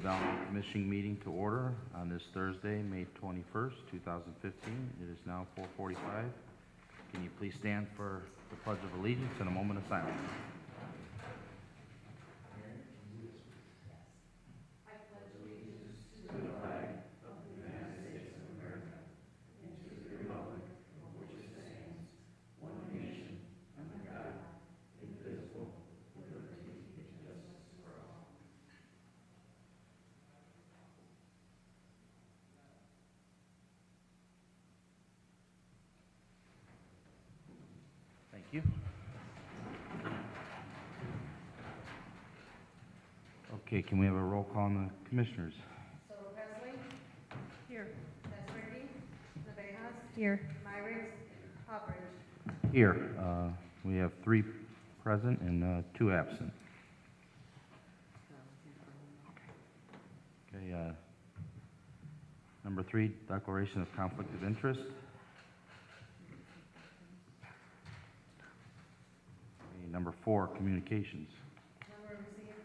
Redevelopment Commission meeting to order on this Thursday, May 21st, 2015. It is now 4:45. Can you please stand for the Pledge of Allegiance and a moment of silence? Thank you. Okay, can we have a roll call on the commissioners? So Presley? Here. Desperate? Navejas? Here. Myrick? Hopperidge? Here, we have 3 present and 2 absent. Okay, number 3, declaration of conflict of interest. Okay, number 4, communications. None were received.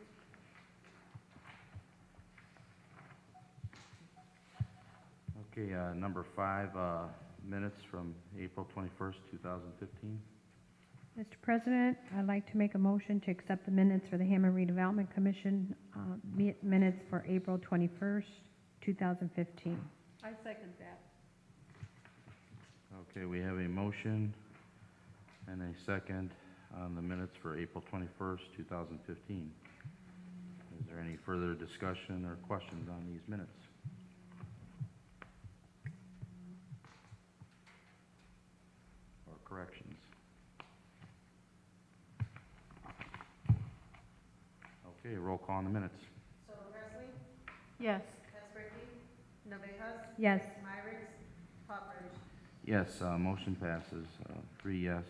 Okay, number 5, minutes from April 21st, 2015. Mr. President, I'd like to make a motion to accept the minutes for the Hammond Redevelopment Commission minutes for April 21st, 2015. I second that. Okay, we have a motion and a second on the minutes for April 21st, 2015. Is there any further discussion or questions on these minutes? Or corrections? Okay, roll call on the minutes. So Presley? Yes. Desperate? Navejas? Yes. Myrick? Hopperidge? Yes, motion passes, 3 yes,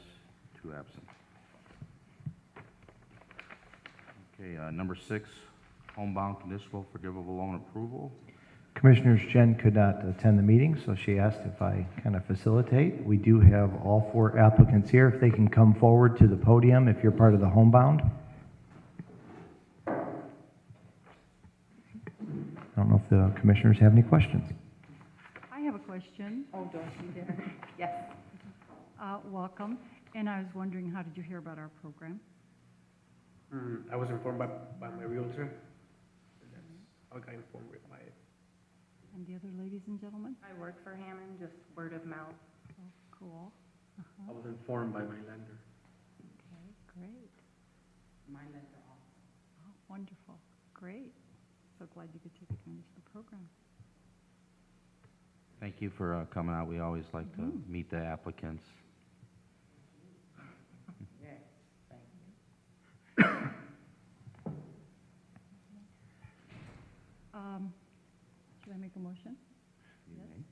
2 absent. Okay, number 6, homebound conditional forgivable loan approval. Commissioners, Jen could not attend the meeting, so she asked if I kind of facilitate. We do have all 4 applicants here. If they can come forward to the podium if you're part of the homebound. I don't know if the commissioners have any questions. I have a question. Oh, Dorothy there. Yes. Welcome. And I was wondering, how did you hear about our program? I was informed by my realtor. I got informed by it. And the other ladies and gentlemen? I work for Hammond, just word of mouth. Oh, cool. I was informed by my lender. Okay, great. My lender also. Oh, wonderful. Great. So glad you could take advantage of the program. Thank you for coming out. We always like to meet the applicants. Yes, thank you. Should I make a motion? You Yes. may.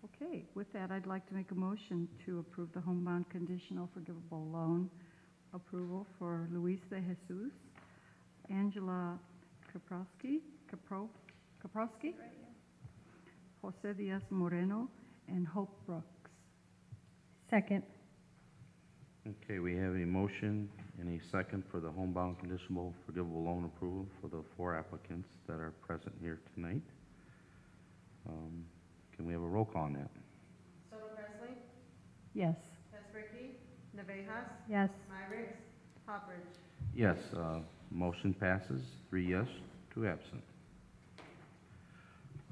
Okay, with that, I'd like to make a motion to approve the homebound conditional forgivable loan approval for Luis de Jesus, Angela Kaprowski, Jose Diaz Moreno, and Hope Brooks. Second. Okay, we have a motion and a second for the homebound conditional forgivable loan approval for the 4 applicants that are present here tonight. Can we have a roll call on that? So Presley? Yes. Desperate? Navejas? Yes. Myrick? Hopperidge? Yes, motion passes, 3 yes, 2 absent.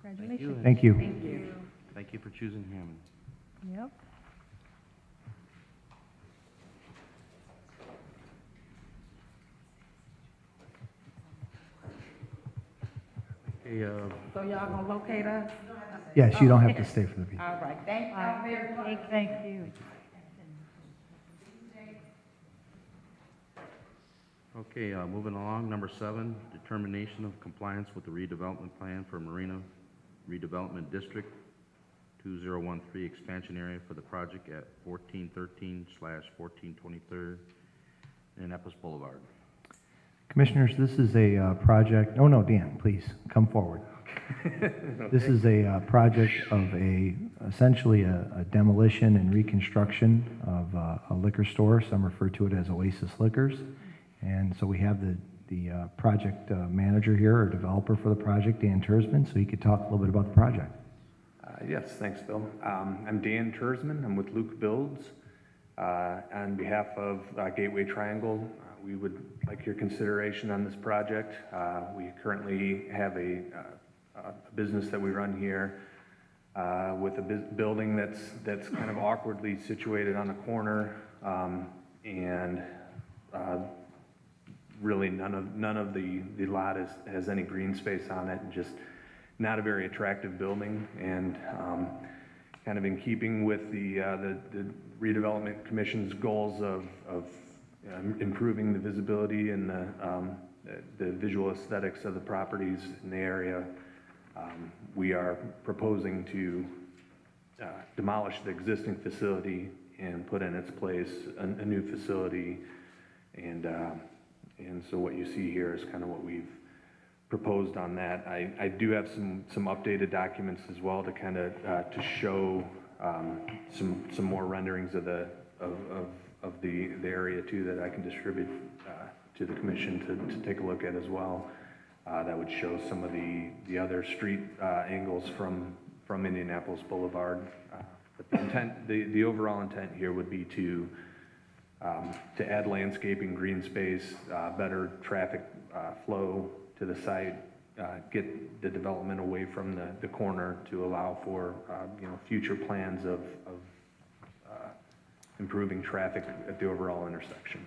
Congratulations. Thank you. Thank you. Thank you for choosing Hammond. Yep. Okay, So y'all gonna locate us? Yes, you don't have to stay for the meeting. All right, thank you very much. Thank you. okay, moving along, number 7, determination of compliance with the redevelopment plan for Marina Redevelopment District 2013 expansion area for the project at 1413/1423 Annapolis Boulevard. Commissioners, this is a project, oh no, Dan, please, come forward. This is a project of essentially a demolition and reconstruction of a liquor store. Some refer to it as Oasis Liquors. And so we have the the project manager here, or developer for the project, Dan Tersman, so he could talk a little bit about the project. Yes, thanks, Bill. I'm Dan Tersman. I'm with Luke Builds. On behalf of Gateway Triangle, we would like your consideration on this project. We currently have a business that we run here with a building that's kind of awkwardly situated on a corner, and really none of the lot has any green space on it, and just not a very attractive building, and kind of in keeping with the Redevelopment Commission's goals of improving the visibility and the visual aesthetics of the properties in the area. We are proposing to demolish the existing facility and put in its place a new facility, and so what you see here is kind of what we've proposed on that. I do have some updated documents as well to kind of to show some more renderings of the area too, that I can distribute to the commission to take a look at as well. That would show some of the other street angles from Indianapolis Boulevard. But the overall intent here would be to add landscaping, green space, better traffic flow to the site, get the development away from the corner to allow for future plans of improving traffic at the overall intersection.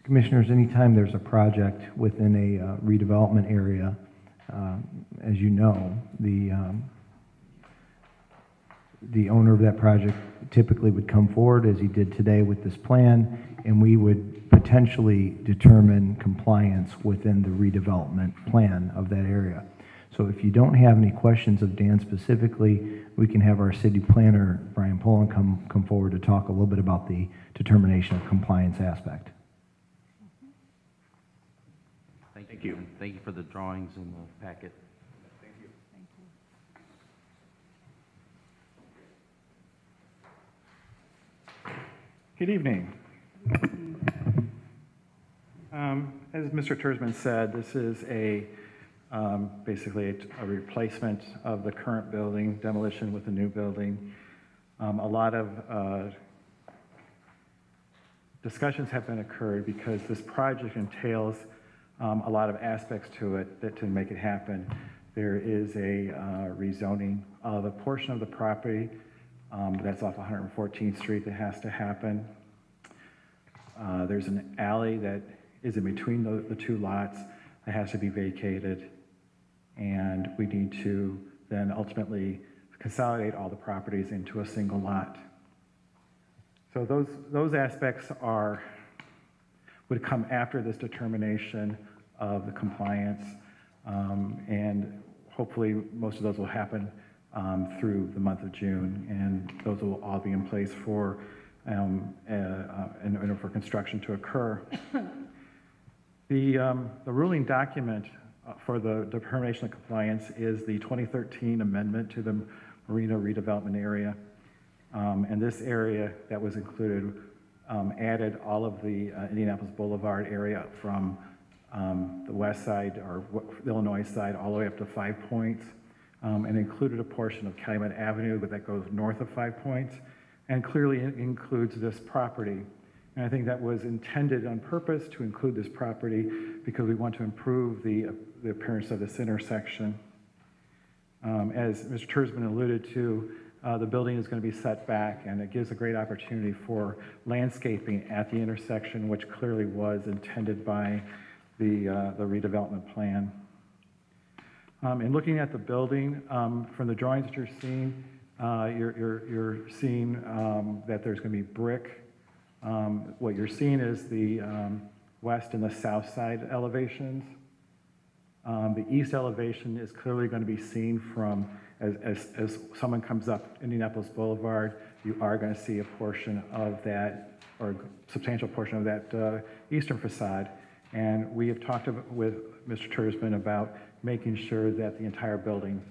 Commissioners, anytime there's a project within a redevelopment area, as you know, the owner of that project typically would come forward, as he did today with this plan, and we would potentially determine compliance within the redevelopment plan of that area. So if you don't have any questions of Dan specifically, we can have our city planner, Brian Poland, come forward to talk a little bit about the determination of compliance aspect. Thank you. And thank you for the drawings in the packet. Thank you. Good evening. As Mr. Tersman said, this is basically a replacement of the current building, demolition with a new building. A lot of discussions have been occurred because this project entails a lot of aspects to it to make it happen. There is a rezoning of a portion of the property that's off 114th Street that has to happen. There's an alley that is in between the two lots that has to be vacated, and we need to then ultimately consolidate all the properties into a single lot. So those aspects would come after this determination of the compliance, and hopefully most of those will happen through the month of June, and those will all be in place for in order for construction to occur. The ruling document for the determination of compliance is the 2013 amendment to the Marina redevelopment area, and this area that was included added all of the Indianapolis Boulevard area from the west side, or the Illinois side, all the way up to 5 Points, and included a portion of Calumet Avenue that goes north of 5 Points, and clearly includes this property. And I think that was intended on purpose to include this property because we want to improve the appearance of this intersection. As Mr. Tersman alluded to, the building is going to be set back, and it gives a great opportunity for landscaping at the intersection, which clearly was intended by the redevelopment plan. In looking at the building, from the drawings that you're seeing, you're seeing that there's going to be brick. What you're seeing is the west and the south side elevations. The east elevation is clearly going to be seen from, as someone comes up Indianapolis Boulevard, you are going to see a portion of that, or a substantial portion of that eastern facade. And we have talked with Mr. Tersman about making sure that the entire building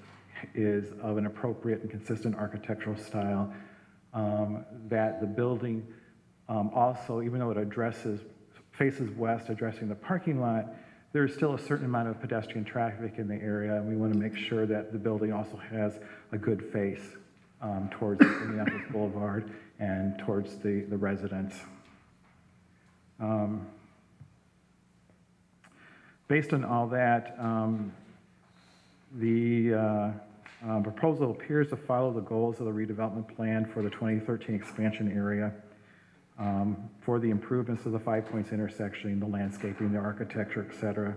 is of an appropriate and consistent architectural style, that the building also, even though it faces west, addressing the parking lot, there's still a certain amount of pedestrian traffic in the area, and we want to make sure that the building also has a good face towards Indianapolis Boulevard and towards the residents. Based on all that, the proposal appears to follow the goals of the redevelopment plan for the 2013 expansion area, for the improvements of the 5 Points intersection, the landscaping, the architecture, et cetera.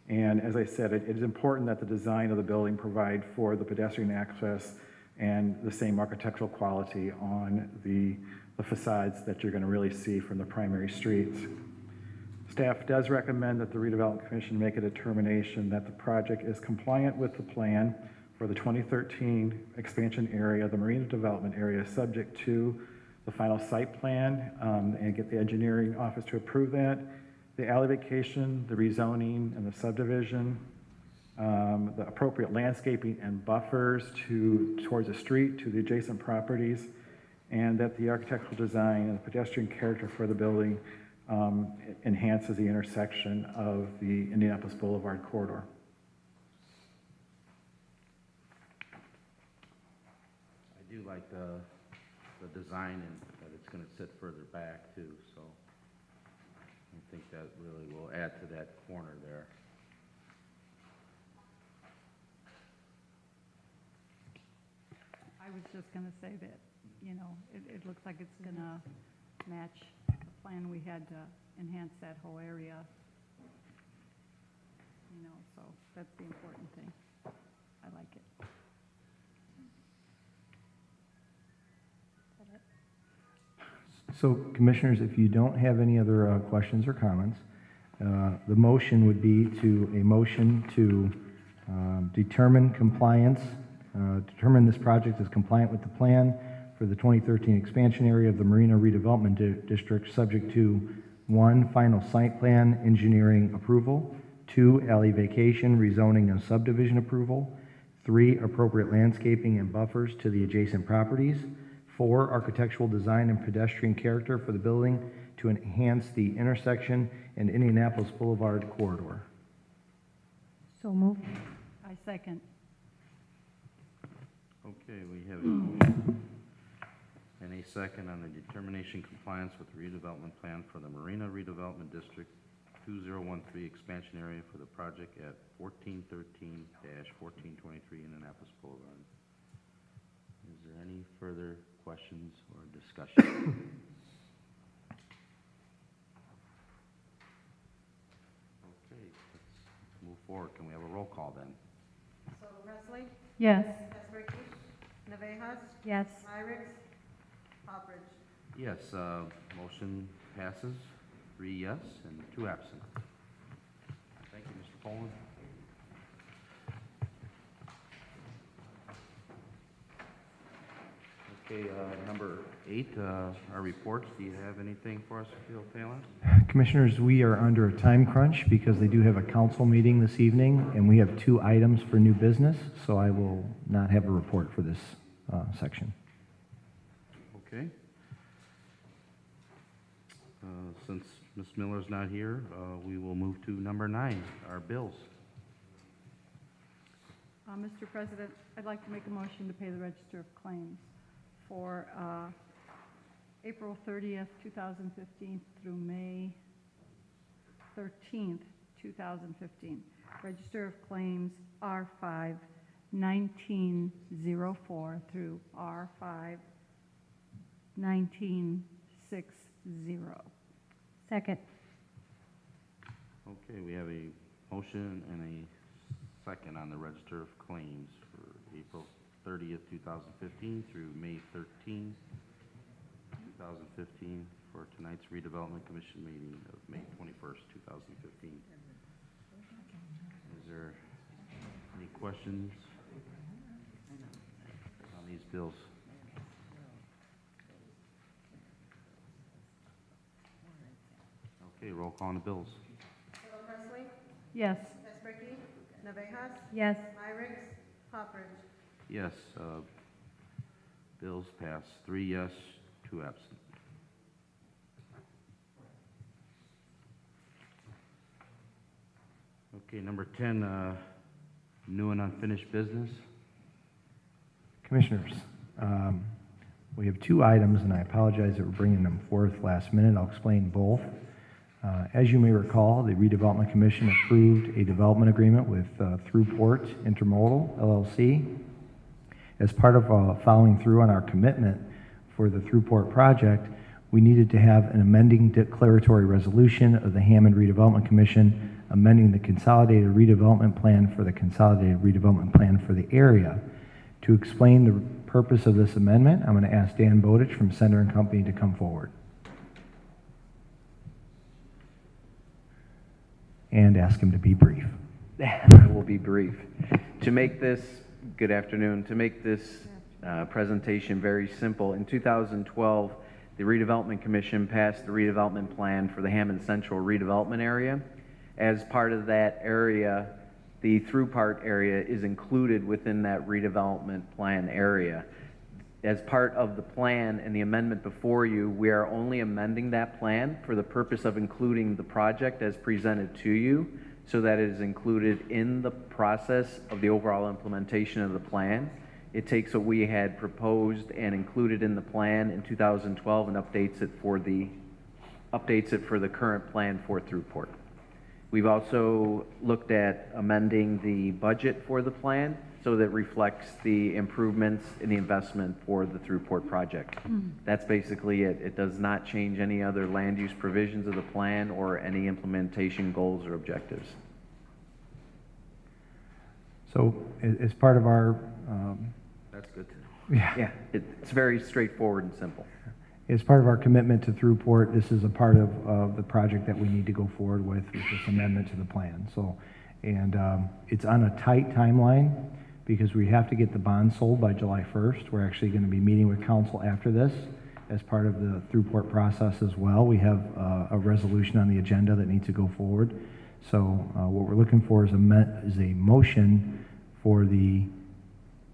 And as I said, it is important that the design of the building provide for the pedestrian access and the same architectural quality on the facades that you're going to really see from the primary streets. Staff does recommend that the Redevelopment Commission make a determination that the project is compliant with the plan for the 2013 expansion area, the Marina Development Area, subject to the final site plan, and get the engineering office to approve that, the alley vacation, the rezoning, and the subdivision, the appropriate landscaping and buffers towards the street, to the adjacent properties, and that the architectural design and the pedestrian character for the building enhances the intersection of the Indianapolis Boulevard corridor. I do like the design and that it's going to sit further back too, so I think that really will add to that corner there. I was just going to say that, you know, it looks like it's going to match the plan we had to enhance that whole area. You know, so that's the important thing. I like it. So, Commissioners, if you don't have any other questions or comments, the motion would be a motion to determine compliance, determine this project is compliant with the plan for the 2013 expansion area of the Marina Redevelopment District, subject to 1, final site plan engineering approval, 2, alley vacation, rezoning and subdivision approval, 3, appropriate landscaping and buffers to the adjacent properties, 4, architectural design and pedestrian character for the building to enhance the intersection and Indianapolis Boulevard corridor. So moved. I second. Okay, we have a motion and a second on the determination compliance with the redevelopment plan for the Marina Redevelopment District 2013 expansion area for the project at 1413-1423 Indianapolis Boulevard. Is there any further questions or discussion? Okay, let's move forward. Can we have a roll call then? Soto Presley, Yes. Ezraki, Navejas, Yes. Myrick, Poppers. Yes, motion passes, 3 yes and 2 absent. Thank you, Mr. Poland. Okay, number 8, our reports. Do you have anything for us, Phil Phelan? Commissioners, we are under a time crunch because they do have a council meeting this evening, and we have 2 items for new business, so I will not have a report for this section. Okay. Since Ms. Miller's not here, we will move to number 9, our bills. Mr. President, I'd like to make a motion to pay the Register of Claims for April 30th, 2015 through May 13th, 2015. Register of Claims R5 1904 through R5 1960. Second. Okay, we have a motion and a second on the Register of Claims for April 30th, 2015 through May 13th, 2015 for tonight's Redevelopment Commission meeting of May 21st, 2015. Is there any questions on these bills? Okay, roll call on the bills. Yes. Espredi, Navejas, Yes. Myrick, Poppers. Yes, bills pass, 3 yes, 2 absent. Okay, number 10, new and unfinished business. Commissioners, we have 2 items, and I apologize that we're bringing them forth last minute. I'll explain both. As you may recall, the Redevelopment Commission approved a development agreement with Throughport Intermodal LLC. As part of following through on our commitment for the Throughport project, we needed to have an amending declaratory resolution of the Hammond Redevelopment Commission amending the consolidated redevelopment plan for the consolidated redevelopment plan for the area. To explain the purpose of this amendment, I'm going to ask Dan Bowditch from Center and Company to come forward. And ask him to be brief. I will be brief. To make this, good afternoon, to make this presentation very simple, in 2012, the Redevelopment Commission passed the redevelopment plan for the Hammond Central redevelopment area. As part of that area, the Throughport area is included within that redevelopment plan area. As part of the plan and the amendment before you, we are only amending that plan for the purpose of including the project as presented to you, so that it is included in the process of the overall implementation of the plan. It takes what we had proposed and included in the plan in 2012 and updates it for the current plan for Throughport. We've also looked at amending the budget for the plan so that it reflects the improvements in the investment for the Throughport project. That's basically it. It does not change any other land use provisions of the plan or any implementation goals or objectives. So as part of our, That's good to know. Yeah, it's very straightforward and simple. as part of our commitment to Throughport, this is a part of the project that we need to go forward with this amendment to the plan. So, and it's on a tight timeline because we have to get the bond sold by July 1st. We're actually going to be meeting with council after this as part of the Throughport process as well. We have a resolution on the agenda that needs to go forward. So what we're looking for is a motion for the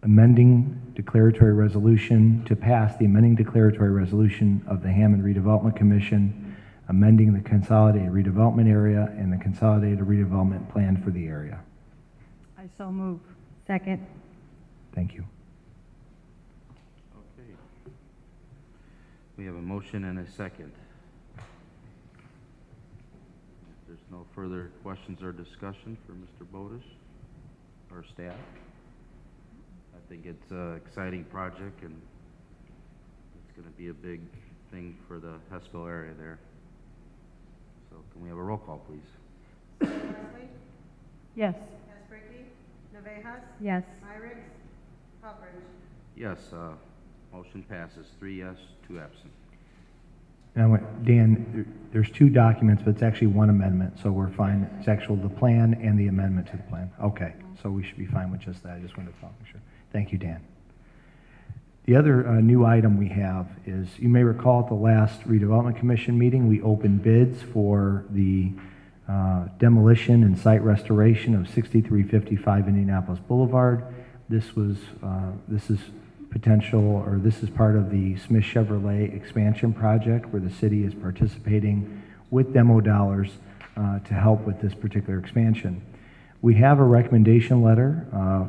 amending declaratory resolution to pass the amending declaratory resolution of the Hammond Redevelopment Commission, amending the consolidated redevelopment area and the consolidated redevelopment plan for the area. I so move. Second. Thank you. Okay. We have a motion and a second. If there's no further questions or discussion for Mr. Bowditch or staff, I think it's an exciting project and it's going to be a big thing for the Hespel area there. So can we have a roll call, please? Wesley, Yes. Espredi, Navejas, Yes. Myrick, Poppers. Yes, motion passes, 3 yes, 2 absent. And I went, Dan, there's 2 documents, but it's actually 1 amendment, so we're fine. It's actual the plan and the amendment to the plan. Okay, so we should be fine with just that. I just wanted to make sure. Thank you, Dan. The other new item we have is, you may recall at the last Redevelopment Commission meeting, we opened bids for the demolition and site restoration of 6355 Indianapolis Boulevard. This is potential, or this is part of the Smith Chevrolet expansion project where the city is participating with demo dollars to help with this particular expansion. We have a recommendation letter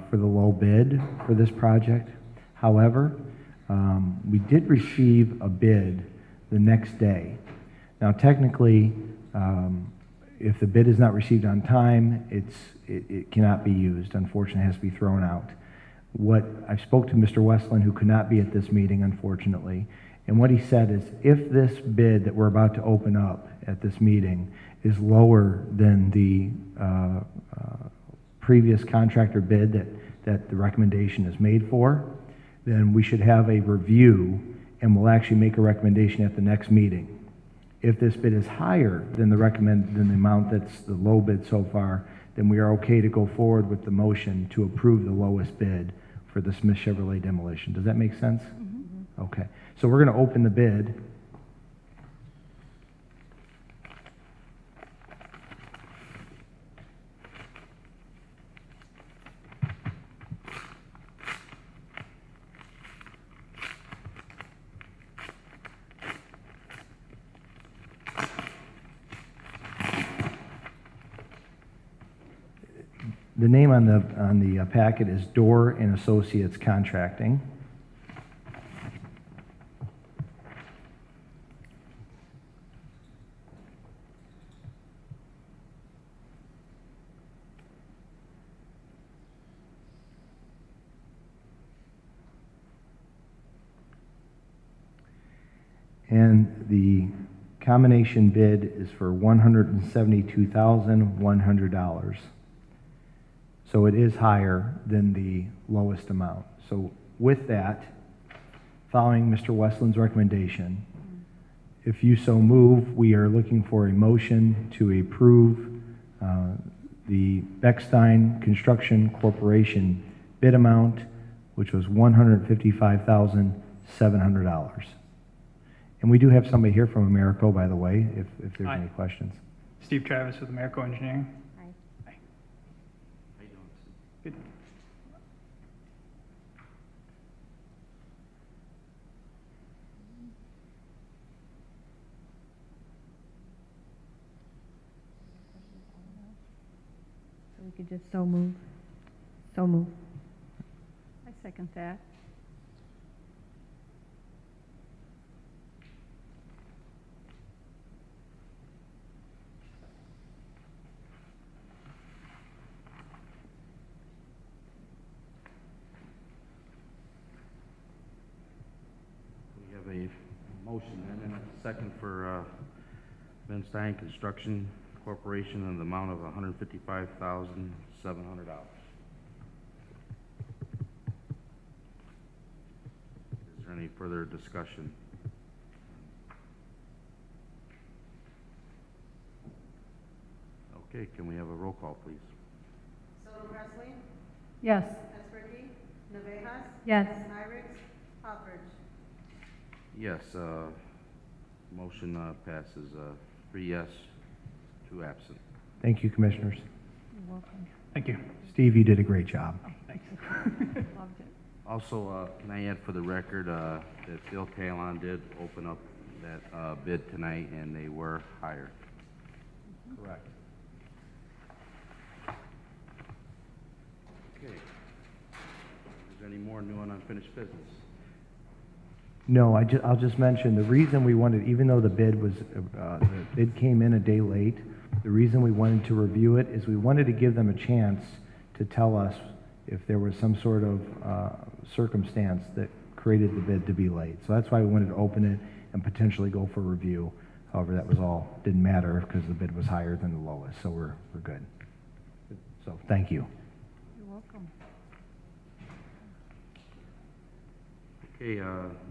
for the low bid for this project. However, we did receive a bid the next day. Now, technically, if the bid is not received on time, it cannot be used. Unfortunately, it has to be thrown out. I spoke to Mr. Westland, who could not be at this meeting, unfortunately, and what he said is, if this bid that we're about to open up at this meeting is lower than the previous contractor bid that the recommendation is made for, then we should have a review and we'll actually make a recommendation at the next meeting. If this bid is higher than the amount that's the low bid so far, then we are okay to go forward with the motion to approve the lowest bid for the Smith Chevrolet demolition. Does that make sense? Mm-hmm. Okay. So we're going to open the bid. The name on the packet is Door and Associates Contracting. And the combination bid is for $172,100. So it is higher than the lowest amount. So with that, following Mr. Westland's recommendation, if you so move, we are looking for a motion to approve the Beckstein Construction Corporation bid amount, which was $155,700. And we do have somebody here from Americo, by the way, if there's Hi. any questions. Steve Travis with Americo Engineering. Aye. Hi. How you doing, Steve? Good. So we could just so move. So move. I second that. We have a motion and a second for Stein Construction Corporation in the amount of $155,700. Is there any further discussion? Okay, can we have a roll call, please? Soto Presley, Yes. Esperity, Navejas, Yes. Nyrix, Hopper. Yes, motion passes 3 yes, 2 absent. Thank you, Commissioners. You're welcome. Thank you. Steve, you did a great job. Thanks. Loved it. Also, can I add for the record that Phil Talon did open up that bid tonight, and they were higher. Correct. Okay. Is there any more new and unfinished business? No, I'll just mention, the reason we wanted, even though the bid came in a day late, the reason we wanted to review it is we wanted to give them a chance to tell us if there was some sort of circumstance that created the bid to be late. So that's why we wanted to open it and potentially go for review. However, that was all, didn't matter because the bid was higher than the lowest, so we're good. So, thank you. You're welcome. Okay,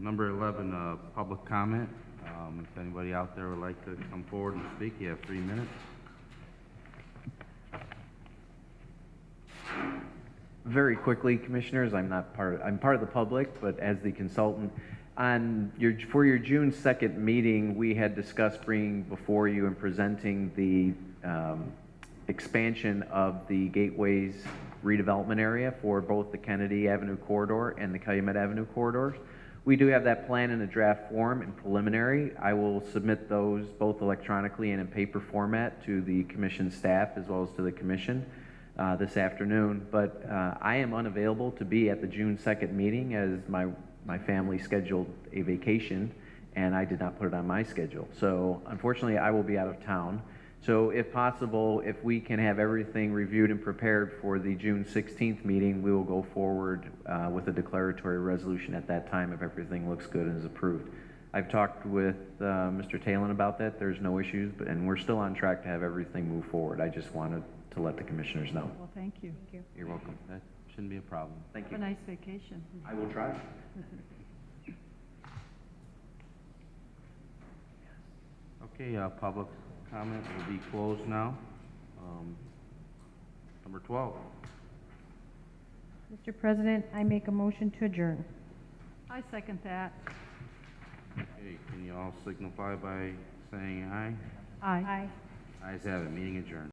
number 11, public comment. If anybody out there would like to come forward and speak, you have 3 minutes. Very quickly, Commissioners, I'm part of the public, but as the consultant, for your June 2nd meeting, we had discussed bringing before you and presenting the expansion of the Gateways redevelopment area for both the Kennedy Avenue corridor and the Calumet Avenue corridors. We do have that plan in a draft form and preliminary. I will submit those both electronically and in paper format to the Commission staff as well as to the Commission this afternoon. But I am unavailable to be at the June 2nd meeting as my family scheduled a vacation and I did not put it on my schedule. So unfortunately, I will be out of town. So if possible, if we can have everything reviewed and prepared for the June 16th meeting, we will go forward with a declaratory resolution at that time if everything looks good and is approved. I've talked with Mr. Talon about that. There's no issues, and we're still on track to have everything move forward. I just wanted to let the commissioners know. Well, thank you. Thank you. You're welcome. That shouldn't be a problem. Thank Have a you. nice vacation. I will try. Okay, public comment will be closed now. Number 12. Mr. President, I make a motion to adjourn. I second that. Okay, can you all signify by saying aye? Aye. Ayes have it, meeting adjourned.